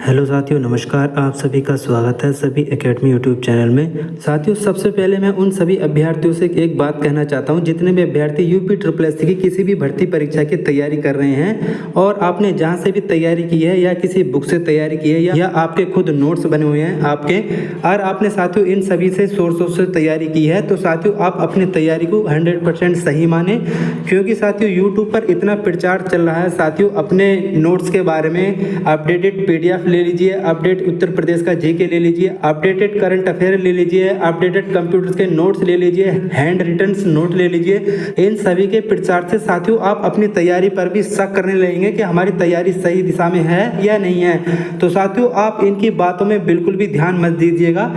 Hello साथियों, नमस्कार। आप सभी का स्वागत है सभी एकेडमी यूट्यूब चैनल में। साथियों, सबसे पहले मैं उन सभी अभ्यर्थियों से एक बात कहना चाहता हूं, जितने भी अभ्यर्थी यूपी SSS की किसी भी भर्ती परीक्षा की तैयारी कर रहे हैं और आपने जहां से भी तैयारी की है या किसी बुक से तैयारी की है या आपके खुद नोट्स बने हुए हैं आपके, और आपने साथियों इन सभी से सोर्सों से तैयारी की है, तो साथियों आप अपनी तैयारी को 100% सही माने, क्योंकि साथियों यूट्यूब पर इतना प्रचार चल रहा है। साथियों अपने नोट्स के बारे में अपडेटेड PDF ले लीजिए, अपडेट उत्तर प्रदेश का जीके ले लीजिए, अपडेटेड करंट अफेयर ले लीजिए, अपडेटेड कंप्यूटर के नोट्स ले लीजिए, हैंड रिटन नोट ले लीजिए। इन सभी के प्रचार से साथियों आप अपनी तैयारी पर भी शक करने लगेंगे कि हमारी तैयारी सही दिशा में है या नहीं है। तो साथियों आप इनकी बातों में बिल्कुल भी ध्यान मत दीजिएगा।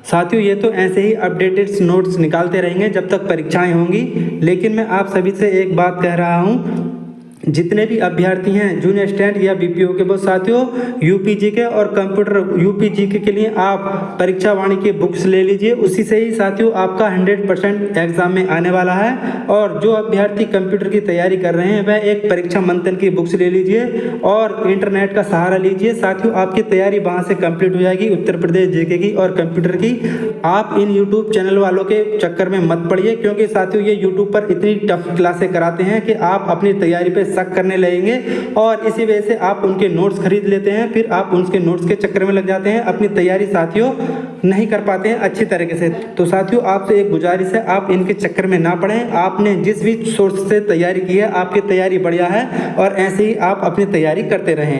साथियों ये तो ऐसे ही अपडेटेड नोट्स निकालते रहेंगे जब तक परीक्षाएं होंगी, लेकिन मैं आप सभी से एक बात कह रहा हूँ, जितने भी अभ्यर्थी हैं जूनियर स्टैंड या BPO के, वो साथियों UPG के और कंप्यूटर UPG के लिए आप परीक्षा वाणी की बुक्स ले लीजिए, उसी से ही साथियों आपका 100% एग्जाम में आने वाला है। और जो अभ्यर्थी कंप्यूटर की तैयारी कर रहे हैं वह एक परीक्षा मंथन की बुक्स ले लीजिए और इंटरनेट का सहारा लीजिए। साथियों आपकी तैयारी वहाँ से कंप्लीट हो जाएगी, उत्तर प्रदेश जीके की और कंप्यूटर की। आप इन यूट्यूब चैनल वालों के चक्कर में मत पड़िए, क्योंकि साथियों ये यूट्यूब पर इतनी टफ क्लासें कराते हैं कि आप अपनी तैयारी पे शक करने लगेंगे और इसी वजह से आप उनके नोट्स खरीद लेते हैं, फिर आप उनके नोट्स के चक्कर में लग जाते हैं, अपनी तैयारी साथियों नहीं कर पाते हैं अच्छी तरीके से। तो साथियों आपसे एक गुजारिश है, आप इनके चक्कर में ना पड़ें। आपने जिस भी सोर्स से तैयारी की है आपकी तैयारी बढ़िया है और ऐसे ही आप अपनी तैयारी करते रहें।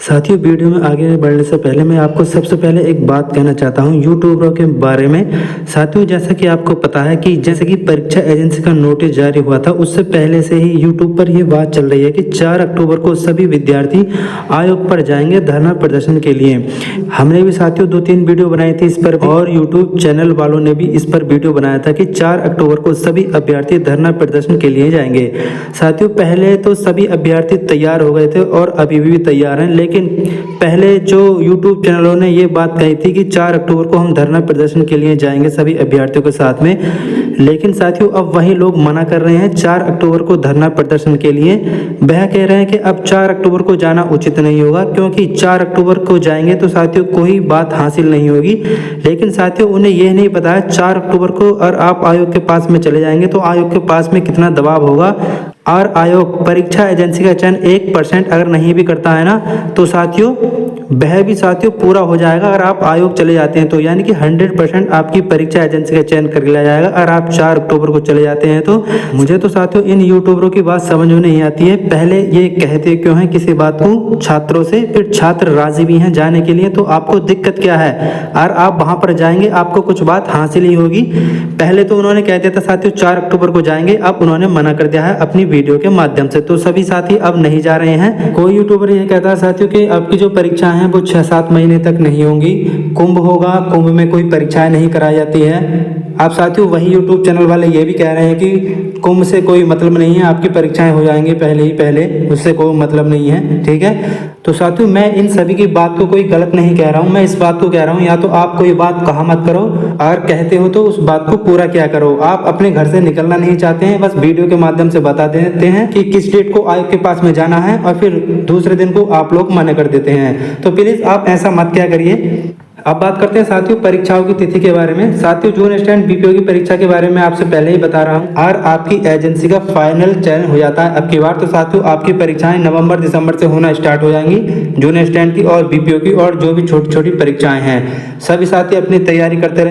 साथियों वीडियो में आगे बढ़ने से पहले मैं आपको सबसे पहले एक बात कहना चाहता हूं यूट्यूबरों के बारे में। साथियों जैसा कि आपको पता है कि जैसे कि परीक्षा एजेंसी का नोटिस जारी हुआ था, उससे पहले से ही यूट्यूब पर यह बात चल रही है कि 4 अक्टूबर को सभी विद्यार्थी आयोग पर जाएंगे धरना प्रदर्शन के लिए। हमने भी साथियों 2-3 वीडियो बनाई थी इस पर और यूट्यूब चैनल वालों ने भी इस पर वीडियो बनाया था कि 4 अक्टूबर को सभी अभ्यर्थी धरना प्रदर्शन के लिए जाएंगे। साथियों पहले तो सभी अभ्यर्थी तैयार हो गए थे और अभी भी तैयार हैं, लेकिन पहले जो YouTube चैनलों ने ये बात कही थी कि 4 अक्टूबर को हम धरना प्रदर्शन के लिए जाएंगे सभी अभ्यर्थियों के साथ में, लेकिन साथियों अब वही लोग मना कर रहे हैं 4 अक्टूबर को धरना प्रदर्शन के लिए। वह कह रहे हैं कि अब 4 अक्टूबर को जाना उचित नहीं होगा, क्योंकि 4 अक्टूबर को जाएंगे तो साथियों कोई बात हासिल नहीं होगी। लेकिन साथियों उन्हें यह नहीं पता है 4 अक्टूबर को और आप आयोग के पास में चले जाएंगे तो आयोग के पास में कितना दबाव होगा, और आयोग परीक्षा एजेंसी का चयन 1% अगर नहीं भी करता है ना, तो साथियों वह भी साथियों पूरा हो जाएगा अगर आप आयोग चले जाते हैं तो, यानी कि 100% आपकी परीक्षा एजेंसी का चयन कर लिया जाएगा अगर आप 4 अक्टूबर को चले जाते हैं तो। मुझे तो साथियों इन यूट्यूबरों की बात समझ में नहीं आती है। पहले ये कहते क्यों हैं किसी बात को छात्रों से, फिर छात्र राजी भी हैं जाने के लिए, तो आपको दिक्कत क्या है? और आप वहां पर जाएंगे आपको कुछ बात हासिल ही होगी। पहले तो उन्होंने कह दिया था साथियों 4 अक्टूबर को जाएंगे, अब उन्होंने मना कर दिया है अपनी वीडियो के माध्यम से, तो सभी साथी अब नहीं जा रहे हैं। कोई यूट्यूबर ये कहता है साथियों कि आपकी जो परीक्षा है वो 6-7 महीने तक नहीं होंगी, कुंभ होगा, कुंभ में कोई परीक्षाएं नहीं कराई जाती है। आप साथियों वही यूट्यूब चैनल वाले ये भी कह रहे हैं कि कुंभ से कोई मतलब नहीं है, आपकी परीक्षाएं हो जाएंगी पहले ही पहले, उससे कोई मतलब नहीं है, ठीक है। तो साथियों मैं इन सभी की बात को कोई गलत नहीं कह रहा हूँ, मैं इस बात को कह रहा हूँ या तो आप कोई बात कहा मत करो और कहते हो तो उस बात को पूरा क्या करो। आप अपने घर से निकलना नहीं चाहते हैं, बस वीडियो के माध्यम से बता देते हैं कि किस डेट को आयोग के पास में जाना है और फिर दूसरे दिन को आप लोग मना कर देते हैं। तो प्लीज आप ऐसा मत क्या करिए। अब बात करते हैं साथियों परीक्षाओं की तिथि के बारे में। साथियों जूनियर स्टैंड BPO की परीक्षा के बारे में आपसे पहले ही बता रहा हूं, और आपकी एजेंसी का फाइनल चयन हो जाता है अब की बार, तो साथियों आपकी परीक्षाएं नवंबर-दिसंबर से होना स्टार्ट हो जाएंगी जूनियर स्टैंड की और BPO की, और जो भी छोटी छोटी परीक्षाएं हैं सभी साथी अपनी तैयारी करते रहे।